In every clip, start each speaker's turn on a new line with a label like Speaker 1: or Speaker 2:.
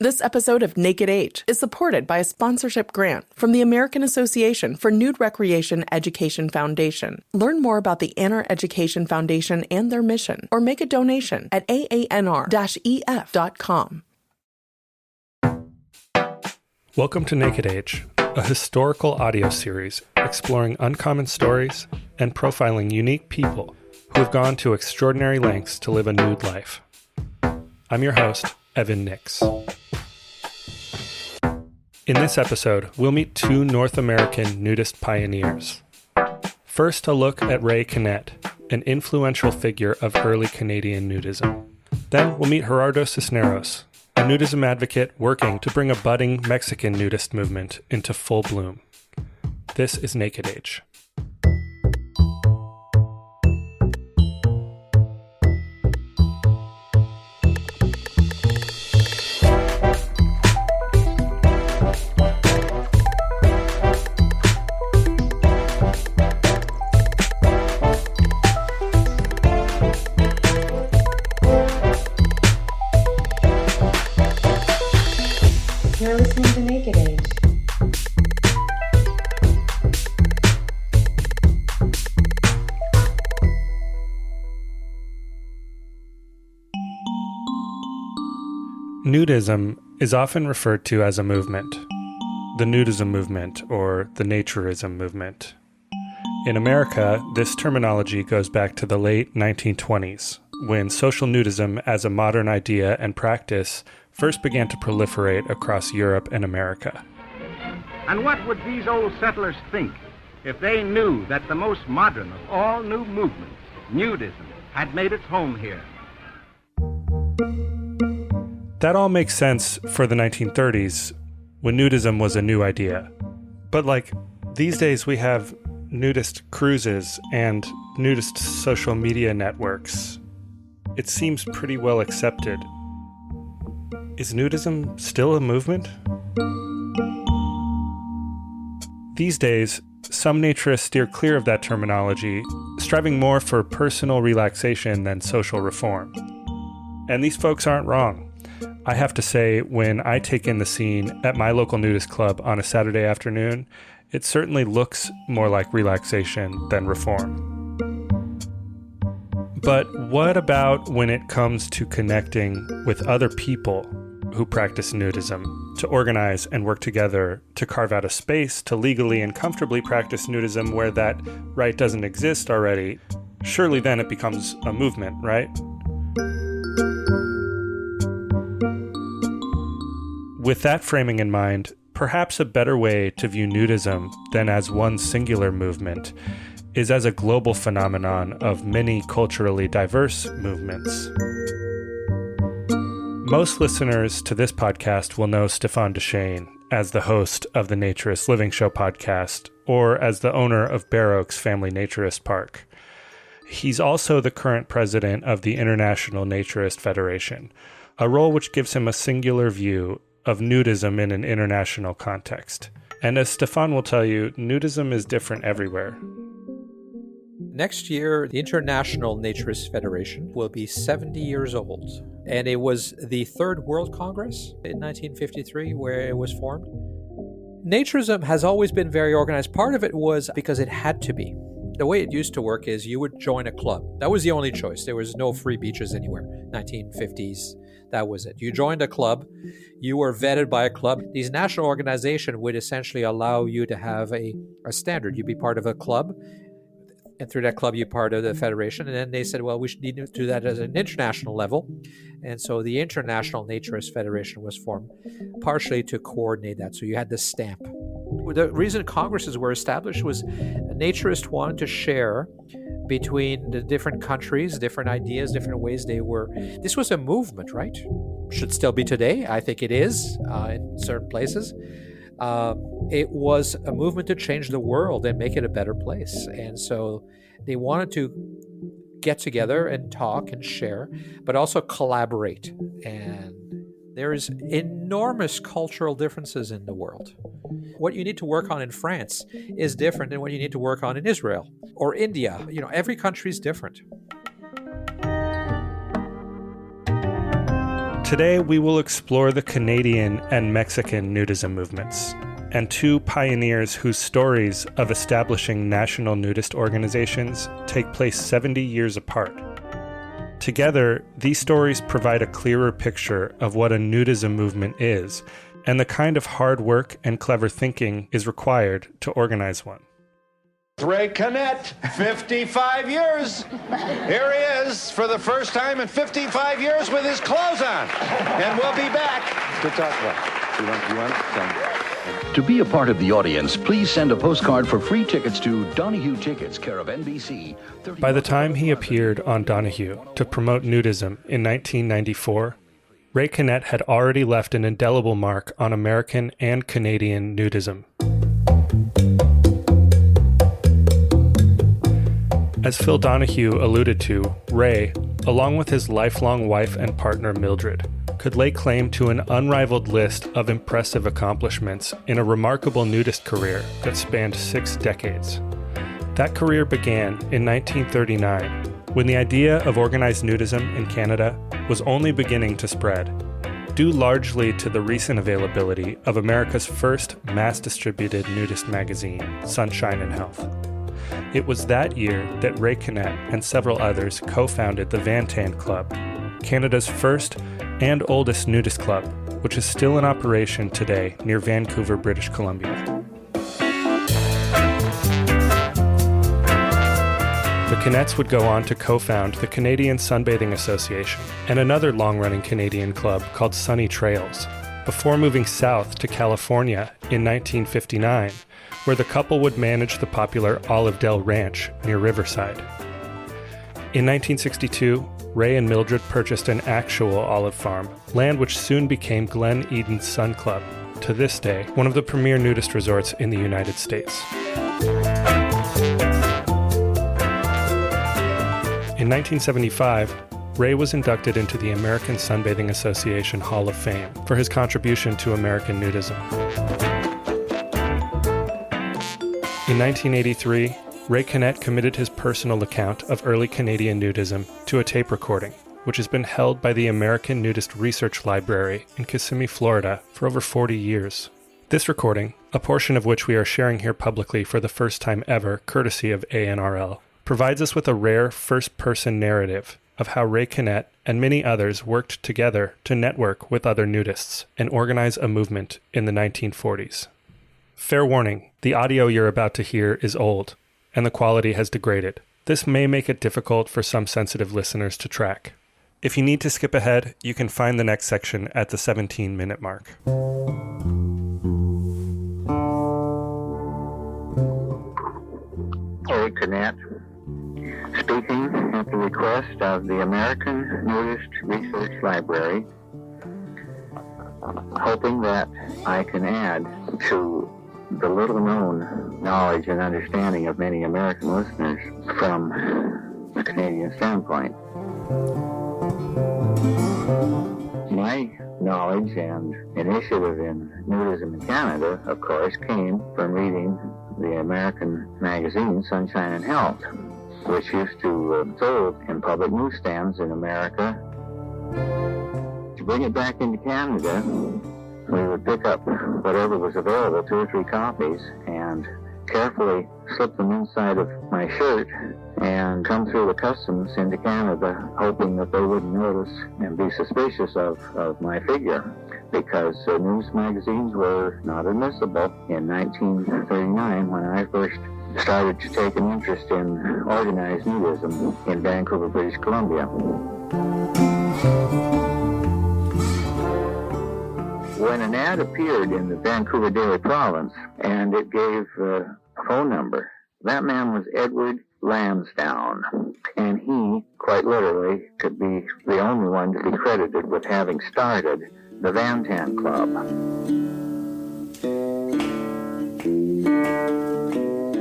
Speaker 1: This episode of Naked Age is supported by a sponsorship grant from the American Association for Nude Recreation Education Foundation. Learn more about the Annar Education Foundation and their mission, or make a donation at aanr-ef.com.
Speaker 2: Welcome to Naked Age, a historical audio series exploring uncommon stories and profiling unique people who have gone to extraordinary lengths to live a nude life. I'm your host, Evan Nix. In this episode, we'll meet two North American nudist pioneers. First, a look at Ray Connett, an influential figure of early Canadian nudism. Then we'll meet Gerardo Cisneros, a nudism advocate working to bring a budding Mexican nudist movement into full bloom. This is Naked Age.
Speaker 3: You're listening to Naked Age.
Speaker 2: Nudism is often referred to as a movement, the nudism movement or the naturism movement. In America, this terminology goes back to the late 1920s, when social nudism as a modern idea and practice first began to proliferate across Europe and America.
Speaker 4: And what would these old settlers think if they knew that the most modern of all new movements, nudism, had made its home here?
Speaker 2: That all makes sense for the 1930s, when nudism was a new idea. But these days we have nudist cruises and nudist social media networks. It seems pretty well accepted. Is nudism still a movement? These days, some naturists steer clear of that terminology, striving more for personal relaxation than social reform. And these folks aren't wrong. I have to say, when I take in the scene at my local nudist club on a Saturday afternoon, it certainly looks more like relaxation than reform. But what about when it comes to connecting with other people who practice nudism, to organize and work together to carve out a space to legally and comfortably practice nudism where that right doesn't exist already? Surely then it becomes a movement, right? With that framing in mind, perhaps a better way to view nudism than as one singular movement is as a global phenomenon of many culturally diverse movements. Most listeners to this podcast will know Stefan Deshane as the host of the Naturist Living Show podcast, or as the owner of Bear Oaks Family Naturist Park. He's also the current president of the International Naturist Federation, a role which gives him a singular view of nudism in an international context. And as Stefan will tell you, nudism is different everywhere.
Speaker 5: Next year, the International Naturist Federation will be 70 years old. And it was the Third World Congress in 1953 where it was formed. Naturism has always been very organized. Part of it was because it had to be. The way it used to work is you would join a club. That was the only choice. There was no free beaches anywhere. 1950s, that was it. You joined a club. You were vetted by a club. These national organizations would essentially allow you to have a standard. You'd be part of a club. And through that club, you're part of the federation. And then they said, well, we should need to do that at an international level. And so the International Naturist Federation was formed partially to coordinate that. So you had the stamp. The reason congresses were established was naturists wanted to share between the different countries, different ideas, different ways they were. This was a movement, right? Should still be today. I think it is in certain places. It was a movement to change the world and make it a better place. And so they wanted to get together and talk and share, but also collaborate. And there's enormous cultural differences in the world. What you need to work on in France is different than what you need to work on in Israel or India. Every country is different.
Speaker 2: Today, we will explore the Canadian and Mexican nudism movements, and two pioneers whose stories of establishing national nudist organizations take place 70 years apart. Together, these stories provide a clearer picture of what a nudism movement is, and the kind of hard work and clever thinking is required to organize one.
Speaker 6: Ray Connett, 55 years. Here he is for the first time in 55 years with his clothes on. And we'll be back to talk about it. You want
Speaker 7: To be a part of the audience, please send a postcard for free tickets to Donahue Tickets, care of NBC.
Speaker 2: By the time he appeared on Donahue to promote nudism in 1994, Ray Connett had already left an indelible mark on American and Canadian nudism. As Phil Donahue alluded to, Ray, along with his lifelong wife and partner Mildred, could lay claim to an unrivaled list of impressive accomplishments in a remarkable nudist career that spanned 6 decades. That career began in 1939, when the idea of organized nudism in Canada was only beginning to spread, due largely to the recent availability of America's first mass-distributed nudist magazine, Sunshine and Health. It was that year that Ray Connett and several others co-founded the Van Tan Club, Canada's first and oldest nudist club, which is still in operation today near Vancouver, British Columbia. The Connetts would go on to co-found the Canadian Sunbathing Association and another long-running Canadian club called Sunny Trails, before moving south to California in 1959, where the couple would manage the popular Olive Dell Ranch near Riverside. In 1962, Ray and Mildred purchased an actual olive farm, land which soon became Glen Eden's Sun Club, to this day one of the premier nudist resorts in the United States. In 1975, Ray was inducted into the American Sunbathing Association Hall of Fame for his contribution to American nudism. In 1983, Ray Connett committed his personal account of early Canadian nudism to a tape recording, which has been held by the American Nudist Research Library in Kissimmee, Florida, for over 40 years. This recording, a portion of which we are sharing here publicly for the first time ever, courtesy of ANRL, provides us with a rare first-person narrative of how Ray Connett and many others worked together to network with other nudists and organize a movement in the 1940s. Fair warning, the audio you're about to hear is old, and the quality has degraded. This may make it difficult for some sensitive listeners to track. If you need to skip ahead, you can find the next section at the 17-minute mark.
Speaker 8: Ray Connett, speaking at the request of the American Nudist Research Library, hoping that I can add to the little-known knowledge and understanding of many American listeners from a Canadian standpoint. My knowledge and initiative in nudism in Canada, of course, came from reading the American magazine Sunshine and Health, which used to sold in public newsstands in America. To bring it back into Canada, we would pick up whatever was available, 2 or 3 copies, and carefully slip them inside of my shirt and come through the customs into Canada, hoping that they wouldn't notice and be suspicious of my figure, because news magazines were not admissible in 1939 when I first started to take an interest in organized nudism in Vancouver, British Columbia. When an ad appeared in the Vancouver Daily Province, and it gave a phone number, that man was Edward Lansdowne, and he, quite literally, could be the only one to be credited with having started the Van Tan Club.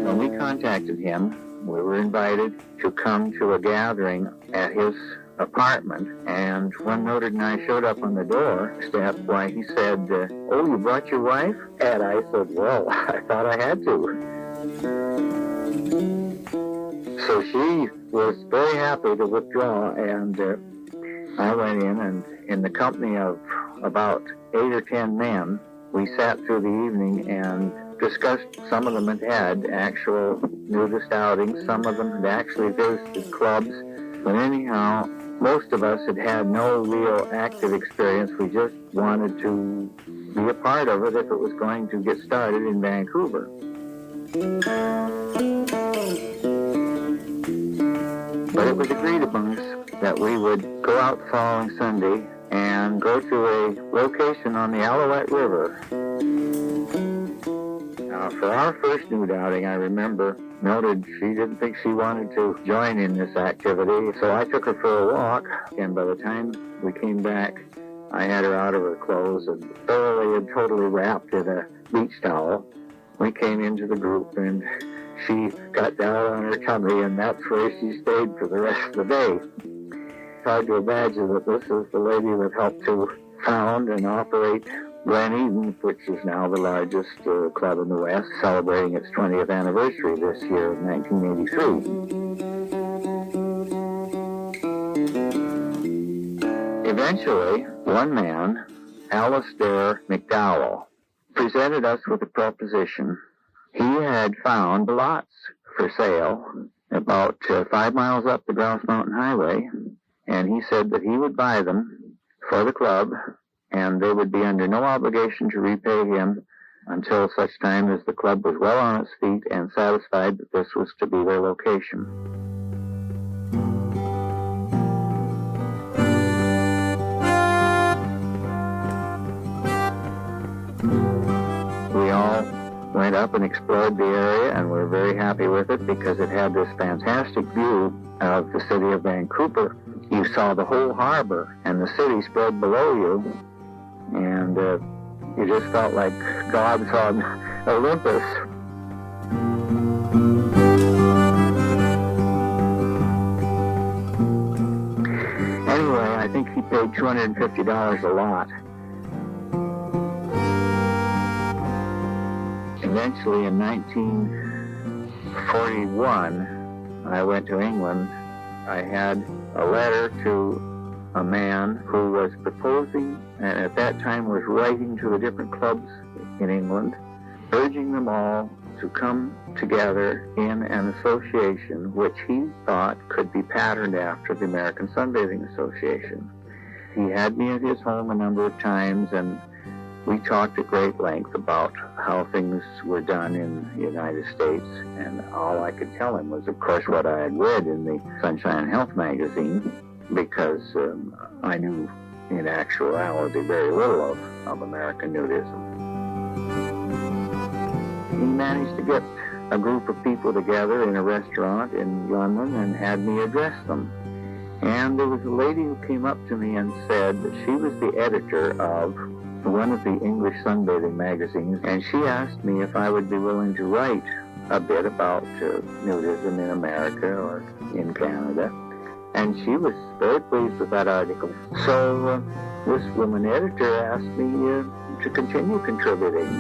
Speaker 8: When we contacted him, we were invited to come to a gathering at his apartment, and when Mildred and I showed up on the doorstep, why, he said, "Oh, you brought your wife?" And I said, "Well, I thought I had to." So she was very happy to withdraw, and I went in, and in the company of about 8 or 10 men, we sat through the evening and discussed. Some of them had actual nudist outings. Some of them had actually visited clubs. But anyhow, most of us had no real active experience. We just wanted to be a part of it if it was going to get started in Vancouver. But it was agreed among us that we would go out the following Sunday and go to a location on the Alouette River. Now, for our first nude outing, I remember Mildred, she didn't think she wanted to join in this activity, so I took her for a walk, and by the time we came back, I had her out of her clothes and thoroughly and totally wrapped in a beach towel. We came into the group, and she got down on her tummy, and that's where she stayed for the rest of the day. It's hard to imagine that this is the lady that helped to found and operate Glen Eden, which is now the largest club in the West, celebrating its 20th anniversary this year in 1983. Eventually, one man, Alistair McDowell, presented us with a proposition. He had found lots for sale about 5 miles up the Grouse Mountain Highway, and he said that he would buy them for the club, and they would be under no obligation to repay him until such time as the club was well on its feet and satisfied that this was to be their location. We all went up and explored the area, and we're very happy with it because it had this fantastic view of the city of Vancouver. You saw the whole harbor and the city spread below you, and you just felt like gods on Olympus. Anyway, I think he paid $250 a lot. Eventually, in 1941, I went to England. I had a letter to a man who was proposing, and at that time was writing to the different clubs in England, urging them all to come together in an association which he thought could be patterned after the American Sunbathing Association. He had me at his home a number of times, and we talked at great length about how things were done in the United States, and all I could tell him was, of course, what I had read in the Sunshine and Health magazine, because I knew in actuality very little of American nudism. He managed to get a group of people together in a restaurant in London and had me address them. And there was a lady who came up to me and said that she was the editor of one of the English sunbathing magazines, and she asked me if I would be willing to write a bit about nudism in America or in Canada. And she was very pleased with that article. So this woman editor asked me to continue contributing.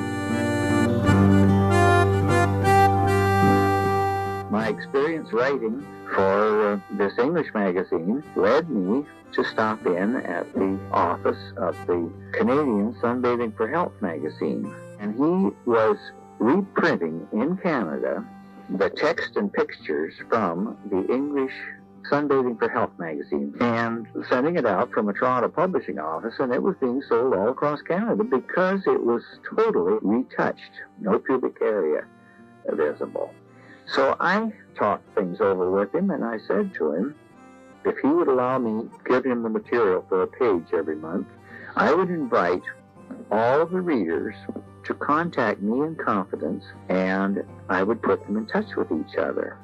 Speaker 8: My experience writing for this English magazine led me to stop in at the office of the Canadian Sunbathing for Health magazine. And he was reprinting in Canada the text and pictures from the English Sunbathing for Health magazine and sending it out from a Toronto publishing office, and it was being sold all across Canada because it was totally retouched, no pubic area visible. So I talked things over with him, and I said to him, if he would allow me to give him the material for a page every month, I would invite all of the readers to contact me in confidence, and I would put them in touch with each other.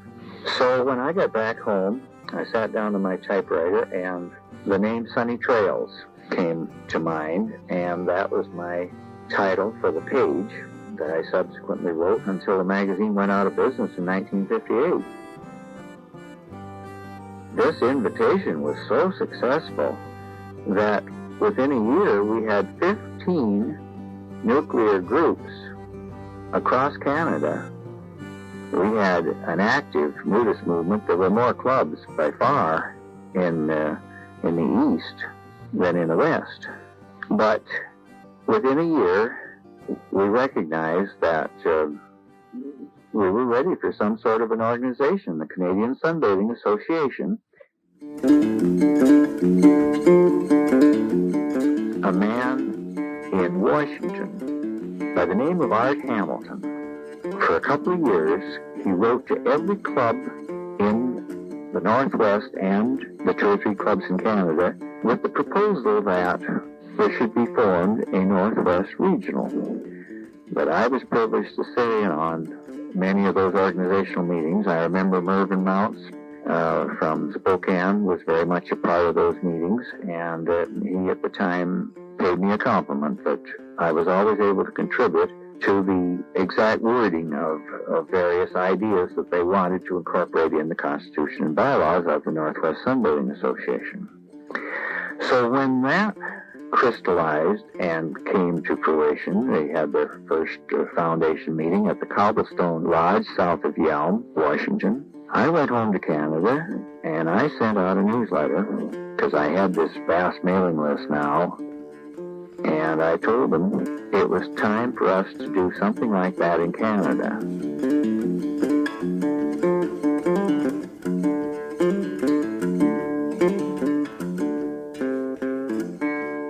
Speaker 8: So when I got back home, I sat down to my typewriter, and the name Sunny Trails came to mind, and that was my title for the page that I subsequently wrote until the magazine went out of business in 1958. This invitation was so successful that within a year we had 15 nuclear groups across Canada. We had an active nudist movement. There were more clubs by far in in the East than in the West. But within a year, we recognized that we were ready for some sort of an organization, the Canadian Sunbathing Association. A man in Washington by the name of Art Hamilton. For a couple of years, he wrote to every club in the Northwest and the 2 or 3 clubs in Canada with the proposal that there should be formed a Northwest Regional. But I was privileged to sit in on many of those organizational meetings. I remember Mervyn Mounts from Spokane was very much a part of those meetings, and he at the time paid me a compliment that I was always able to contribute to the exact wording of various ideas that they wanted to incorporate in the Constitution and bylaws of the Northwest Sunbathing Association. So when that crystallized and came to fruition, they had their first foundation meeting at the Cobblestone Lodge south of Yelm, Washington. I went home to Canada and I sent out a newsletter because I had this vast mailing list now, and I told them it was time for us to do something like that in Canada.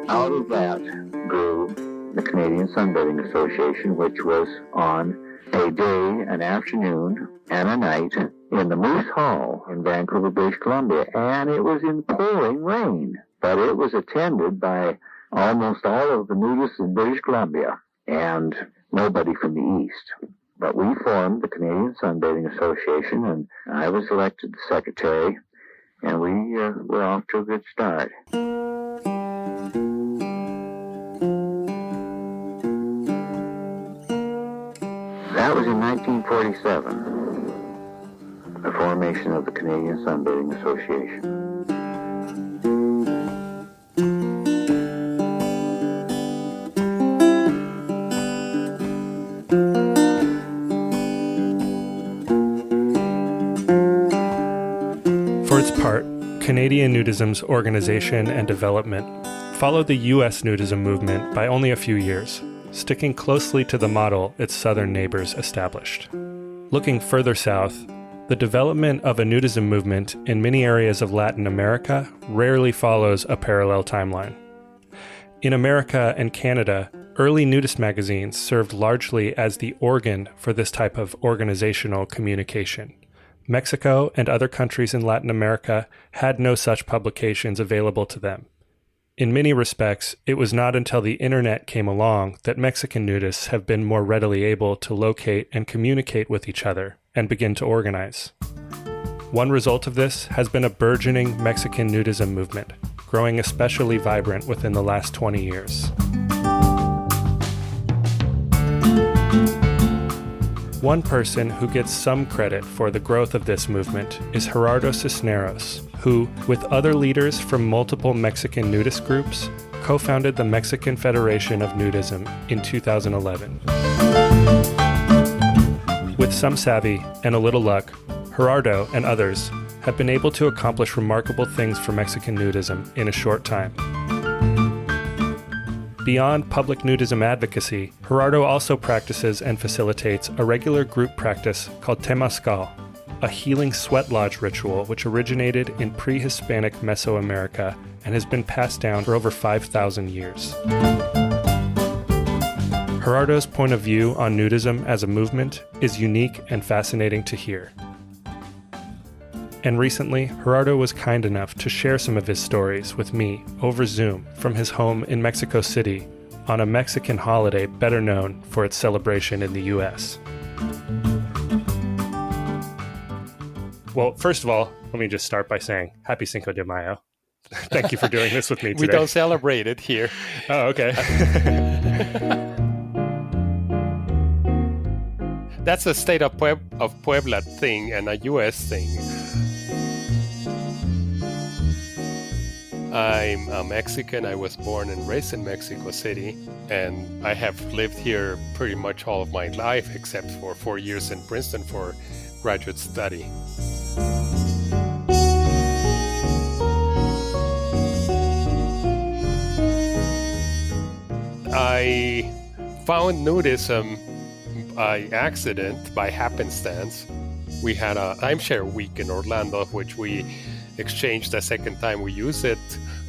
Speaker 8: Out of that grew the Canadian Sunbathing Association, which was on a day, an afternoon, and a night in the Moose Hall in Vancouver, British Columbia. And it was in pouring rain, but it was attended by almost all of the nudists in British Columbia and nobody from the East. But we formed the Canadian Sunbathing Association, and I was elected the secretary, and we were off to a good start. That was in 1947, the formation of the Canadian Sunbathing Association.
Speaker 2: For its part, Canadian nudism's organization and development followed the U.S. nudism movement by only a few years, sticking closely to the model its southern neighbors established. Looking further south, the development of a nudism movement in many areas of Latin America rarely follows a parallel timeline. In America and Canada, early nudist magazines served largely as the organ for this type of organizational communication. Mexico and other countries in Latin America had no such publications available to them. In many respects, it was not until the internet came along that Mexican nudists have been more readily able to locate and communicate with each other and begin to organize. One result of this has been a burgeoning Mexican nudism movement, growing especially vibrant within the last 20 years. One person who gets some credit for the growth of this movement is Gerardo Cisneros, who, with other leaders from multiple Mexican nudist groups, co-founded the Mexican Federation of Nudism in 2011. With some savvy and a little luck, Gerardo and others have been able to accomplish remarkable things for Mexican nudism in a short time. Beyond public nudism advocacy, Gerardo also practices and facilitates a regular group practice called Temazcal, a healing sweat lodge ritual which originated in pre-Hispanic Mesoamerica and has been passed down for over 5,000 years. Gerardo's point of view on nudism as a movement is unique and fascinating to hear. And recently, Gerardo was kind enough to share some of his stories with me over Zoom from his home in Mexico City on a Mexican holiday better known for its celebration in the U.S. Well, first of all, let me just start by saying Happy Cinco de Mayo. Thank you for doing this with me today.
Speaker 9: We don't celebrate it here.
Speaker 2: Oh, okay.
Speaker 9: That's a state of Puebla thing and a U.S. thing. I'm a Mexican. I was born and raised in Mexico City, and I have lived here pretty much all of my life, except for 4 years in Princeton for graduate study. I found nudism by accident, by happenstance. We had a timeshare week in Orlando, which we exchanged a second time. We used it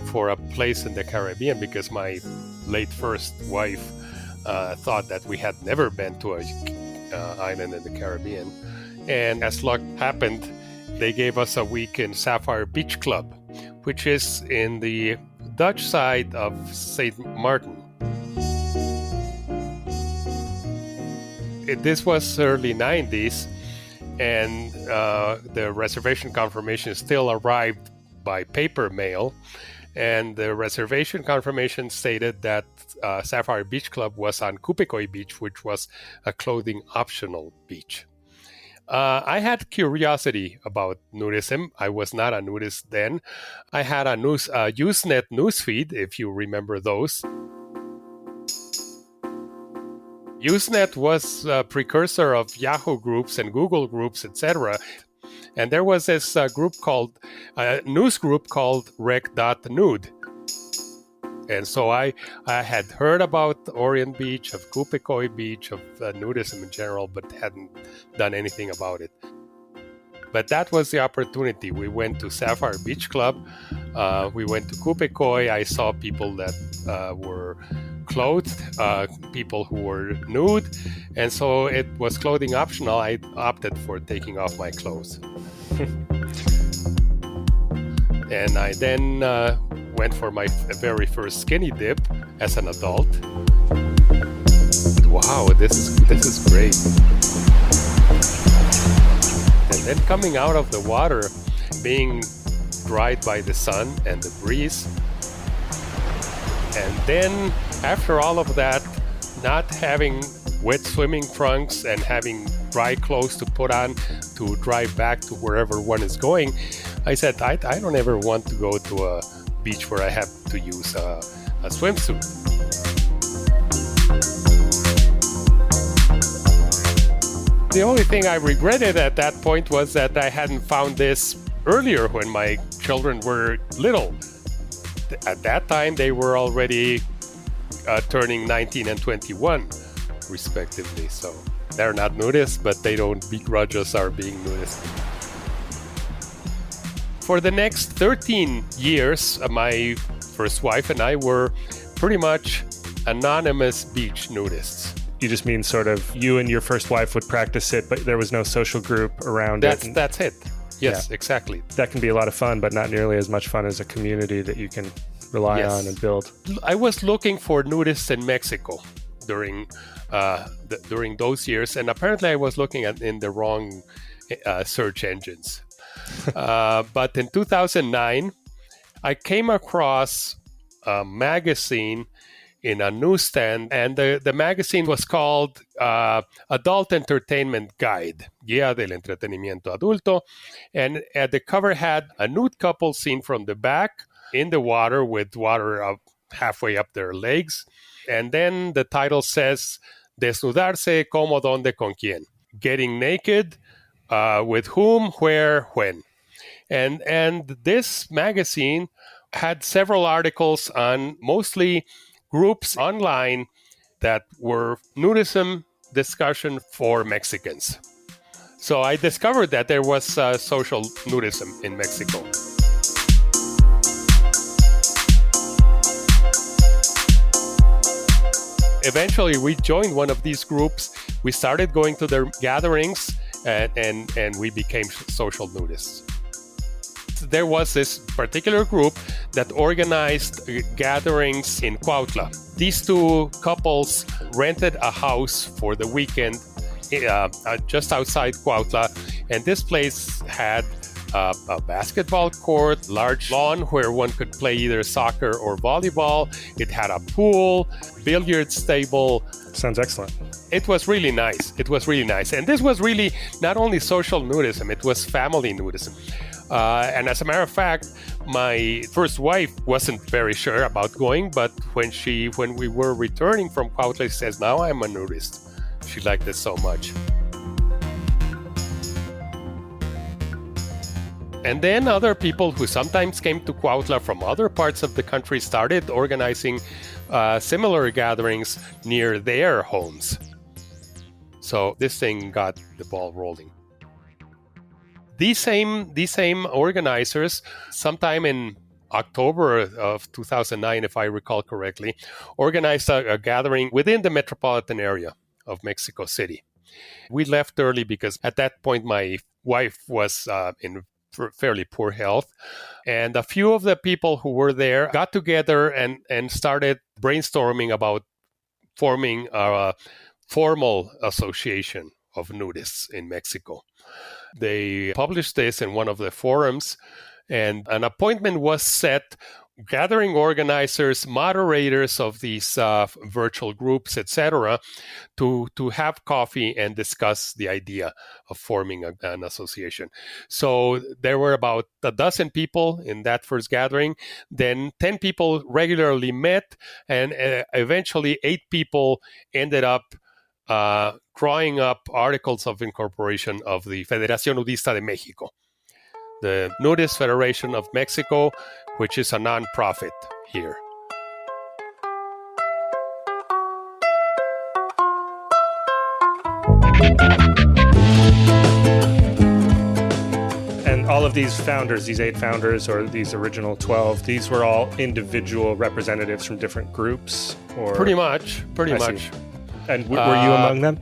Speaker 9: for a place in the Caribbean because my late first wife thought that we had never been to an island in the Caribbean. And as luck happened, they gave us a week in Sapphire Beach Club, which is in the Dutch side of St. Martin. This was early 90s, and the reservation confirmation still arrived by paper mail. And the reservation confirmation stated that Sapphire Beach Club was on Kupekoi Beach, which was a clothing optional beach. I had curiosity about nudism. I was not a nudist then. I had a Usenet newsfeed, if you remember those. Usenet was a precursor of Yahoo groups and Google groups, etc. And there was this news group called rec.nude. And so I had heard about Orient Beach, of Kupekoi Beach, of nudism in general, but hadn't done anything about it. But that was the opportunity. We went to Sapphire Beach Club. We went to Kupekoi. I saw people that were clothed, people who were nude. And so it was clothing optional. I opted for taking off my clothes. And I then went for my very first skinny dip as an adult. Wow, this is great. And then coming out of the water, being dried by the sun and the breeze. And then after all of that, not having wet swimming trunks and having dry clothes to put on to drive back to wherever one is going, I said, I don't ever want to go to a beach where I have to use a swimsuit. The only thing I regretted at that point was that I hadn't found this earlier when my children were little. At that time, they were already turning 19 and 21, respectively. So they're not nudists, but they don't begrudge us our being nudists. For the next 13 years, my first wife and I were pretty much anonymous beach nudists.
Speaker 2: You just mean sort of you and your first wife would practice it, but there was no social group around it?
Speaker 9: That's it. Yes, yeah. Exactly.
Speaker 2: That can be a lot of fun, but not nearly as much fun as a community that you can rely on and build.
Speaker 9: I was looking for nudists in Mexico during those years, and apparently I was looking in the wrong search engines. But in 2009, I came across a magazine in a newsstand, and the magazine was called Adult Entertainment Guide, Guía del Entretenimiento Adulto, and the cover had a nude couple seen from the back in the water with water up halfway up their legs, and then the title says Desnudarse, cómo, dónde, con quién, getting naked, with whom, where, when. And this magazine had several articles on mostly groups online that were nudism discussion for Mexicans. So I discovered that there was social nudism in Mexico. Eventually, we joined one of these groups. We started going to their gatherings, and we became social nudists. There was this particular group that organized gatherings in Cuautla. These two couples rented a house for the weekend just outside Cuautla, and this place had a basketball court, large lawn where one could play either soccer or volleyball. It had a pool, billiards table.
Speaker 2: Sounds excellent.
Speaker 9: It was really nice. And this was really not only social nudism, it was family nudism. And as a matter of fact, my first wife wasn't very sure about going, but when we were returning from Cuautla, she says, now I'm a nudist. She liked it so much. And then other people who sometimes came to Cuautla from other parts of the country started organizing similar gatherings near their homes. So this thing got the ball rolling. These same organizers, sometime in October of 2009, if I recall correctly, organized a gathering within the metropolitan area of Mexico City. We left early because at that point my wife was in fairly poor health. And a few of the people who were there got together and started brainstorming about forming a formal association of nudists in Mexico. They published this in one of the forums, and an appointment was set, gathering organizers, moderators of these virtual groups, etc., to have coffee and discuss the idea of forming an association. So there were about a dozen people in that first gathering. Then 10 people regularly met, and eventually 8 people ended up drawing up articles of incorporation of the Federación Nudista de México, the Nudist Federation of Mexico, which is a non-profit here.
Speaker 2: And all of these founders, these 8 founders, or these original 12, these were all individual representatives from different groups? Or
Speaker 9: Pretty much.
Speaker 2: And were you among them?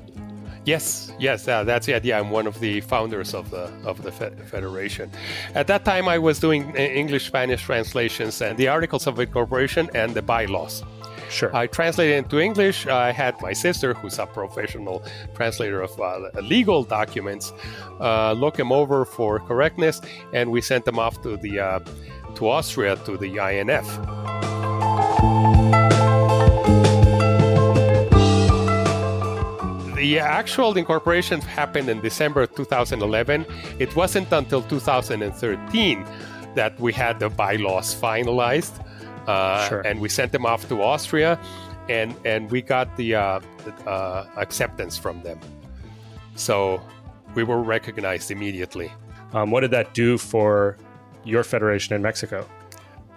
Speaker 9: Yes, that's the idea. I'm one of the founders of the federation. At that time, I was doing English-Spanish translations and the articles of incorporation and the bylaws.
Speaker 2: Sure.
Speaker 9: I translated into English. I had my sister, who's a professional translator of legal documents, look them over for correctness, and we sent them off to Austria to the INF. The actual incorporation happened in December 2011. It wasn't until 2013 that we had the bylaws finalized, and we sent them off to Austria, and we got the acceptance from them. So we were recognized immediately.
Speaker 2: What did that do for your federation in Mexico?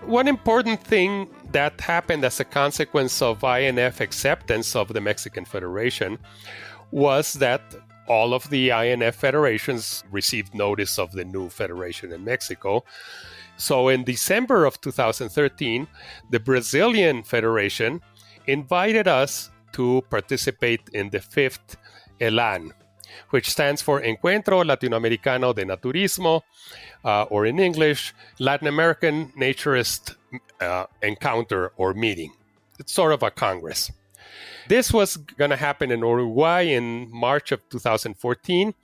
Speaker 9: One important thing that happened as a consequence of INF acceptance of the Mexican Federation was that all of the INF federations received notice of the new federation in Mexico. So in December of 2013, the Brazilian Federation invited us to participate in the 5th ELAN, which stands for Encuentro Latinoamericano de Naturismo, or in English, Latin American Naturist Encounter or Meeting. It's sort of a congress. This was going to happen in Uruguay in March of 2014.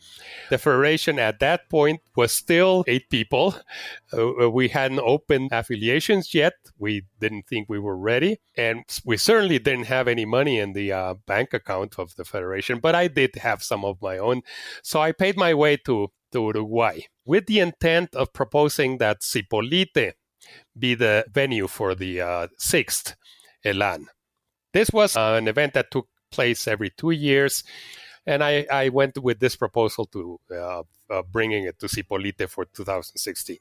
Speaker 9: The federation at that point was still 8 people. We hadn't opened affiliations yet. We didn't think we were ready. And we certainly didn't have any money in the bank account of the federation, but I did have some of my own. So I paid my way to Uruguay with the intent of proposing that Zipolite be the venue for the 6th ELAN. This was an event that took place every 2 years, and I went with this proposal to bringing it to Zipolite for 2016.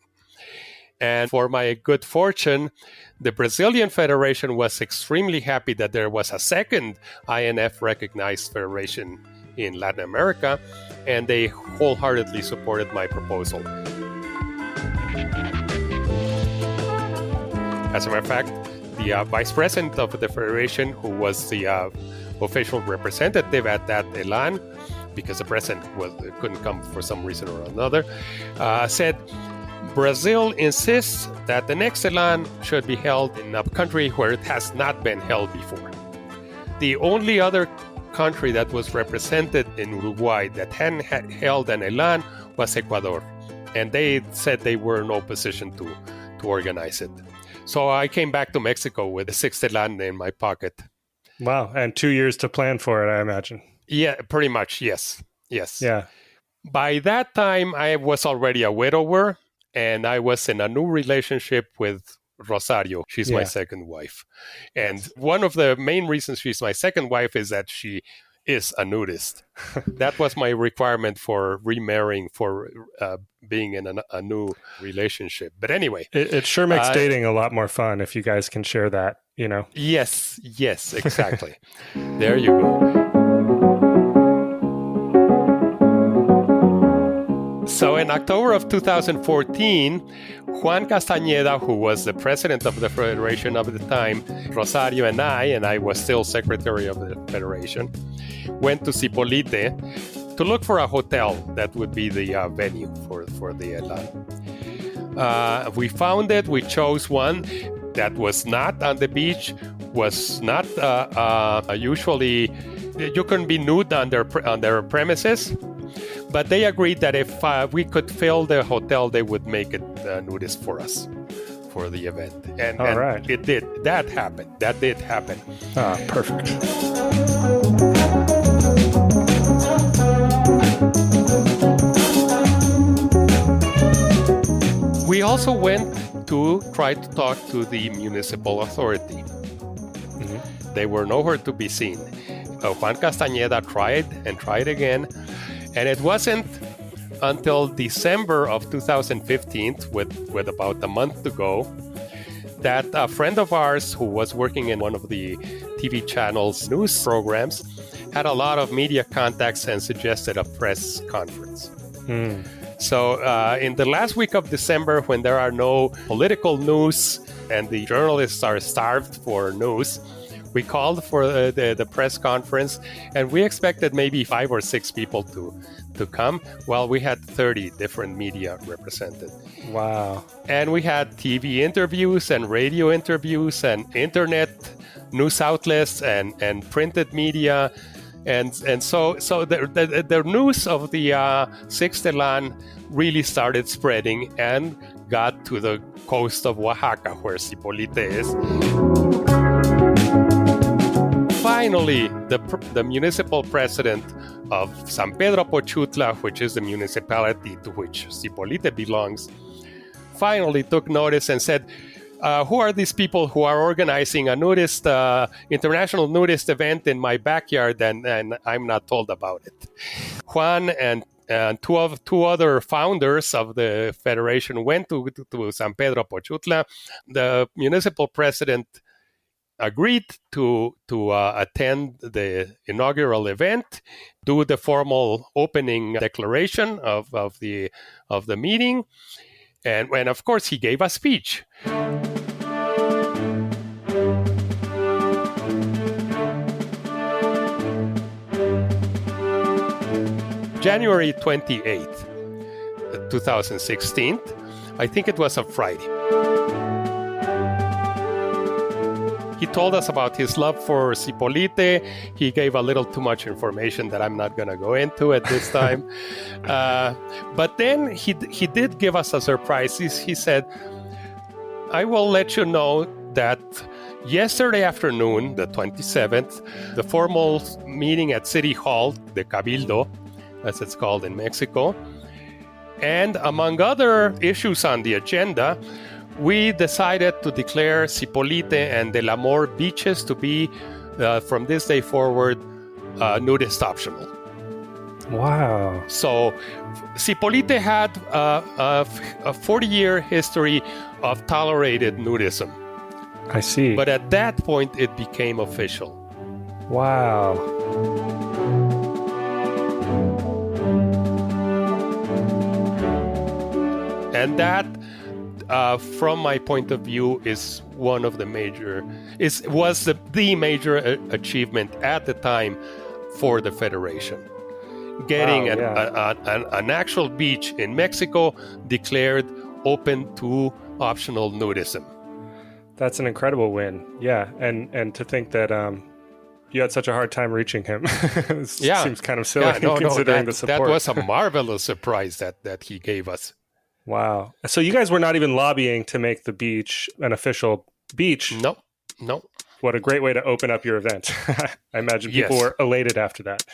Speaker 9: And for my good fortune, the Brazilian Federation was extremely happy that there was a second INF-recognized federation in Latin America, and they wholeheartedly supported my proposal. As a matter of fact, the vice president of the federation, who was the official representative at that ELAN, because the president couldn't come for some reason or another, said, Brazil insists that the next ELAN should be held in a country where it has not been held before. The only other country that was represented in Uruguay that hadn't held an ELAN was Ecuador, and they said they were in no position to organize it. So I came back to Mexico with the 6th ELAN in my pocket.
Speaker 2: Wow. And 2 years to plan for it, I imagine.
Speaker 9: Yeah, pretty much. Yes.
Speaker 2: Yeah.
Speaker 9: By that time, I was already a widower, and I was in a new relationship with Rosario. She's my second wife. And one of the main reasons she's my second wife is that she is a nudist. That was my requirement for remarrying, for being in a new relationship. But anyway.
Speaker 2: It sure makes dating a lot more fun if you guys can share that,
Speaker 9: Yes, exactly. There you go. So in October of 2014, Juan Castañeda, who was the president of the Federation of the time, Rosario and I was still secretary of the Federation, went to Cipolite to look for a hotel that would be the venue for the Elan. We found it. We chose one that was not on the beach, was not usually, you couldn't be nude on their premises. But they agreed that if we could fill the hotel, they would make it nudist for us for the event. And
Speaker 2: right.
Speaker 9: It did. That happened. That did happen.
Speaker 2: Perfect.
Speaker 9: We also went to try to talk to the municipal authority. Mm-hmm. They were nowhere to be seen. Juan Castañeda tried and tried again. And it wasn't until December of 2015, with about a month to go, that a friend of ours who was working in one of the TV channel's news programs had a lot of media contacts and suggested a press conference. So in the last week of December, when there are no political news and the journalists are starved for news, we called for the press conference, and we expected maybe 5 or 6 people to come. Well, we had 30 different media represented.
Speaker 2: Wow.
Speaker 9: And we had TV interviews and radio interviews and internet news outlets and printed media. And so the news of the Sixth Elan really started spreading and got to the coast of Oaxaca, where Cipolite is. Finally, the municipal president of San Pedro Pochutla, which is the municipality to which Cipolite belongs, finally took notice and said, who are these people who are organizing a nudist, international nudist event in my backyard, and I'm not told about it? Juan and two other founders of the federation went to San Pedro Pochutla. The municipal president agreed to attend the inaugural event, do the formal opening declaration of the meeting, and of course he gave a speech. January 28th, 2016, I think it was a Friday. He told us about his love for Cipolite. He gave a little too much information that I'm not going to go into at this time. But then he did give us a surprise. He said, I will let you know that yesterday afternoon, the 27th, the formal meeting at City Hall, the Cabildo, as it's called in Mexico, and among other issues on the agenda, we decided to declare Cipolite and Del Amor beaches to be, from this day forward, nudist optional.
Speaker 2: Wow.
Speaker 9: So Cipolite had a 40-year history of tolerated nudism.
Speaker 2: I see.
Speaker 9: But at that point, it became official.
Speaker 2: Wow.
Speaker 9: And that, from my point of view, is one of the was the major achievement at the time for the Federation. Getting an actual beach in Mexico declared open to optional nudism.
Speaker 2: That's an incredible win. Yeah, and to think that you had such a hard time reaching him. Seems kind of silly considering the support.
Speaker 9: That was a marvelous surprise that he gave us.
Speaker 2: Wow. So you guys were not even lobbying to make the beach an official beach?
Speaker 9: No.
Speaker 2: What a great way to open up your event. I imagine people were elated after that.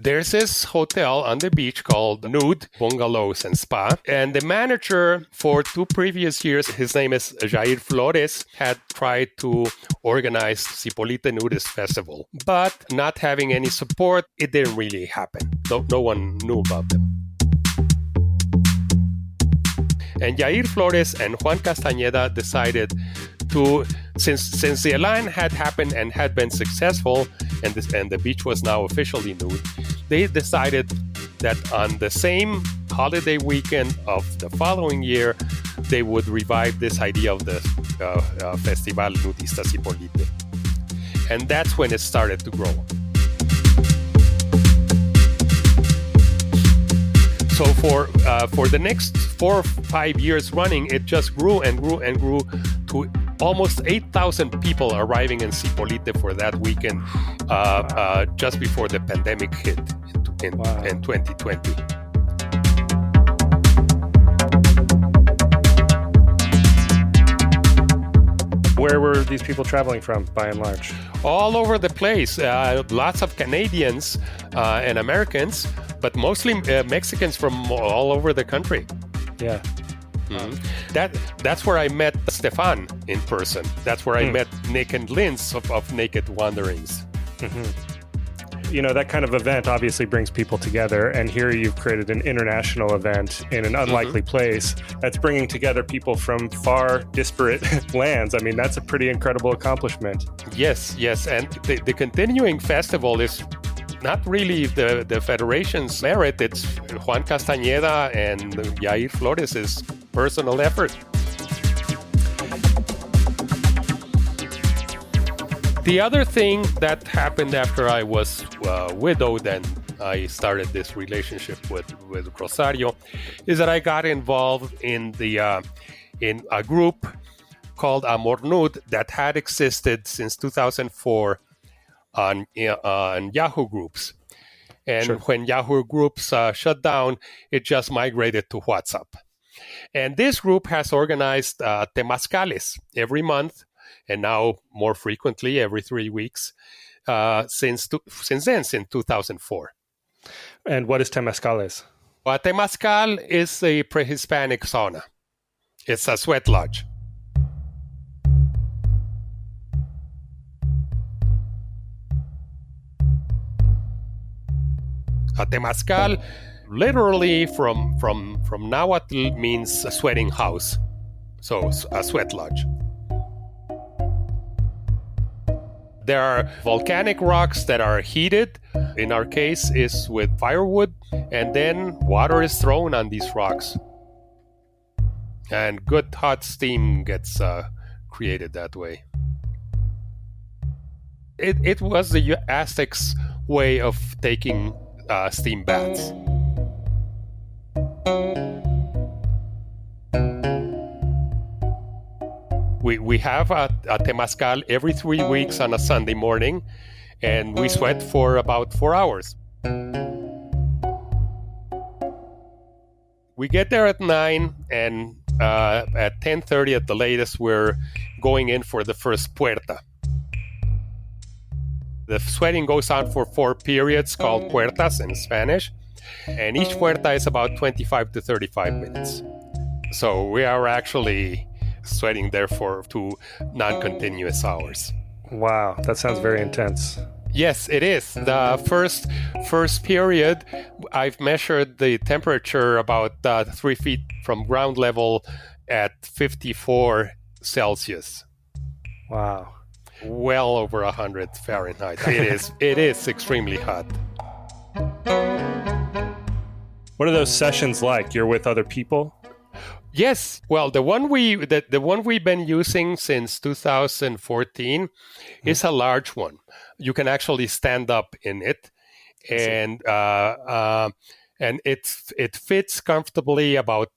Speaker 9: There's this hotel on the beach called Nude Bungalows and Spa. And the manager for 2 previous years, his name is Jair Flores, had tried to organize Cipolite Nudist Festival. But not having any support, it didn't really happen. No one knew about them. And Jair Flores and Juan Castañeda decided to, since the Elan had happened and had been successful, and the beach was now officially nude, they decided that on the same holiday weekend of the following year, they would revive this idea of the Festival Nudista Cipolite. And that's when it started to grow. So for the next 4 or 5 years running, it just grew and grew and grew to almost 8,000 people arriving in Cipolite for that weekend just before the pandemic hit in 2020.
Speaker 2: Where were these people traveling from, by and large?
Speaker 9: All over the place. Lots of Canadians and Americans, but mostly Mexicans from all over the country.
Speaker 2: Yeah.
Speaker 9: Mm-hmm. That's where I met Stefan in person. That's where I met Nick and Linz of Naked Wanderings.
Speaker 2: Mm-hmm. You know, that kind of event obviously brings people together, and here you've created an international event in an unlikely place that's bringing together people from far disparate lands. I mean, that's a pretty incredible accomplishment.
Speaker 9: Yes, and the continuing festival is not really the Federation's merit. It's Juan Castañeda and Jair Flores' personal effort. The other thing that happened after I was widowed and I started this relationship with Rosario is that I got involved in a group called Amor Nude that had existed since 2004 on Yahoo Groups. And when Yahoo Groups shut down, it just migrated to WhatsApp. And this group has organized temazcales every month, and now more frequently every 3 weeks since then, since 2004.
Speaker 2: And what is temazcales?
Speaker 9: Well, temazcal is a pre-Hispanic sauna. It's a sweat lodge. A temazcal, literally from Nahuatl, means a sweating house. So a sweat lodge. There are volcanic rocks that are heated. In our case, is with firewood, and then water is thrown on these rocks, and good hot steam gets created that way. It was the Aztecs' way of taking steam baths. We have a temazcal every 3 weeks on a Sunday morning, and we sweat for about 4 hours. We get there at 9, and at 10:30 at the latest, we're going in for the first puerta. The sweating goes on for 4 periods called puertas in Spanish, and each puerta is about 25 to 35 minutes. So we are actually sweating there for 2 non-continuous hours.
Speaker 2: Wow, that sounds very intense.
Speaker 9: Yes, it is. The first period, I've measured the temperature about 3 feet from ground level at 54 Celsius.
Speaker 2: Wow.
Speaker 9: Well over 100 Fahrenheit. It is extremely hot.
Speaker 2: What are those sessions like? You're with other people?
Speaker 9: Yes. Well, the one we've been using since 2014 is a large one. You can actually stand up in it, and it fits comfortably about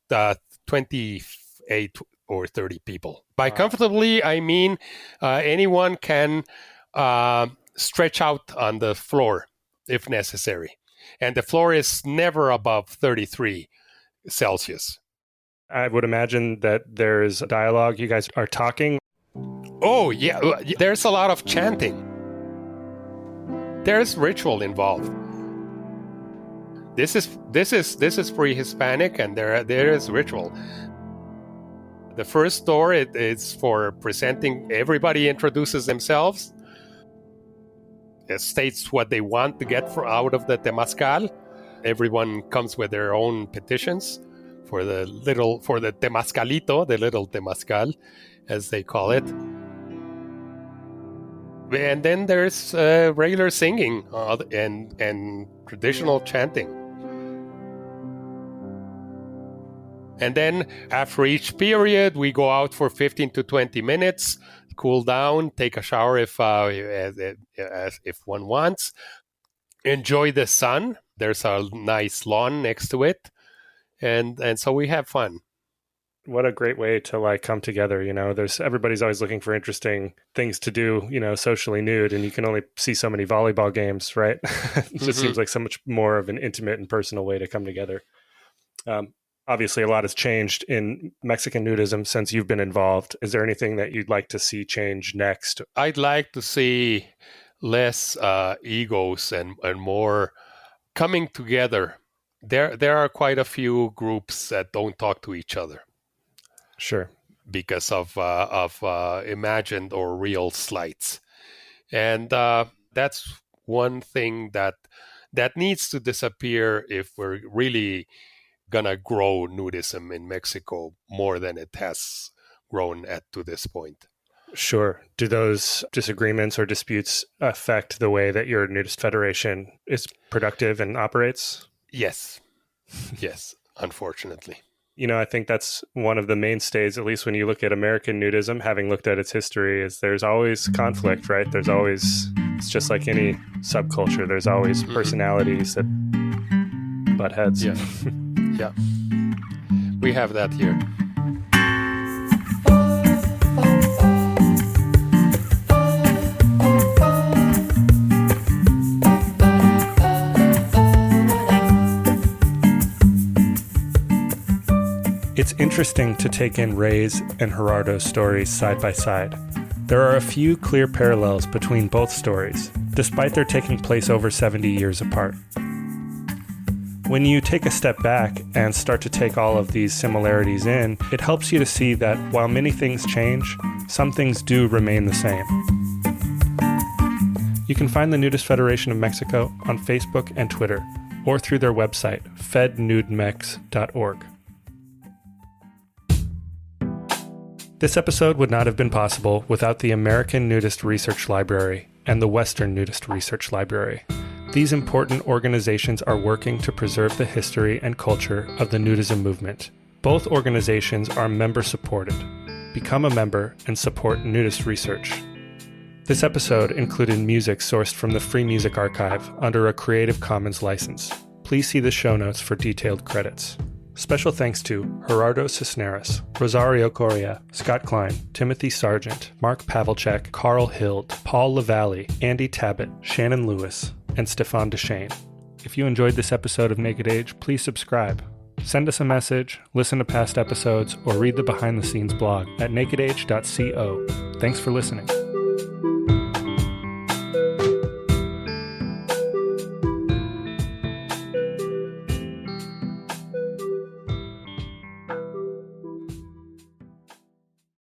Speaker 9: 28 or 30 people. By comfortably, I mean anyone can stretch out on the floor if necessary, and the floor is never above 33 Celsius.
Speaker 2: I would imagine that there's dialogue. You guys are talking.
Speaker 9: Oh, yeah. There's a lot of chanting. There's ritual involved. This is pre-Hispanic, and there is ritual. The first door it's for presenting. Everybody introduces themselves. It states what they want to get out of the temazcal. Everyone comes with their own petitions for the temazcalito, the little temazcal, as they call it. And then there's regular singing and traditional chanting. And then after each period, we go out for 15 to 20 minutes, cool down, take a shower if one wants, enjoy the sun. There's a nice lawn next to it, and so we have fun.
Speaker 2: What a great way to come together. Everybody's always looking for interesting things to do, socially nude, and you can only see so many volleyball games, right? It just seems like so much more of an intimate and personal way to come together. Obviously, a lot has changed in Mexican nudism since you've been involved. Is there anything that you'd like to see change next?
Speaker 9: I'd like to see less egos and more coming together. There are quite a few groups that don't talk to each other.
Speaker 2: Sure.
Speaker 9: Because of imagined or real slights. And that's one thing that needs to disappear if we're really gonna grow nudism in Mexico more than it has grown to this point.
Speaker 2: Sure. Do those disagreements or disputes affect the way that your nudist federation is productive and operates?
Speaker 9: Yes. Yes, unfortunately.
Speaker 2: I think that's one of the mainstays, at least when you look at American nudism, having looked at its history, is there's always conflict, right? It's just like any subculture. There's always personalities that butt heads.
Speaker 9: Yeah. Yeah. We have that here.
Speaker 2: It's interesting to take in Ray's and Gerardo's stories side by side. There are a few clear parallels between both stories, despite their taking place over 70 years apart. When you take a step back and start to take all of these similarities in, it helps you to see that while many things change, some things do remain the same. You can find the Nudist Federation of Mexico on Facebook and Twitter, or through their website, fednudemex.org. This episode would not have been possible without the American Nudist Research Library and the Western Nudist Research Library. These important organizations are working to preserve the history and culture of the nudism movement. Both organizations are member-supported. Become a member and support nudist research. This episode included music sourced from the Free Music Archive under a Creative Commons license. Please see the show notes for detailed credits. Special thanks to Gerardo Cisneros, Rosario Correa, Scott Klein, Timothy Sargent, Mark Pavelchek, Carl Hild, Paul Lavallee, Andy Tabbitt, Shannon Lewis, and Stefan Deshane. If you enjoyed this episode of Naked Age, please subscribe. Send us a message, listen to past episodes, or read the behind-the-scenes blog at nakedage.co. Thanks for listening.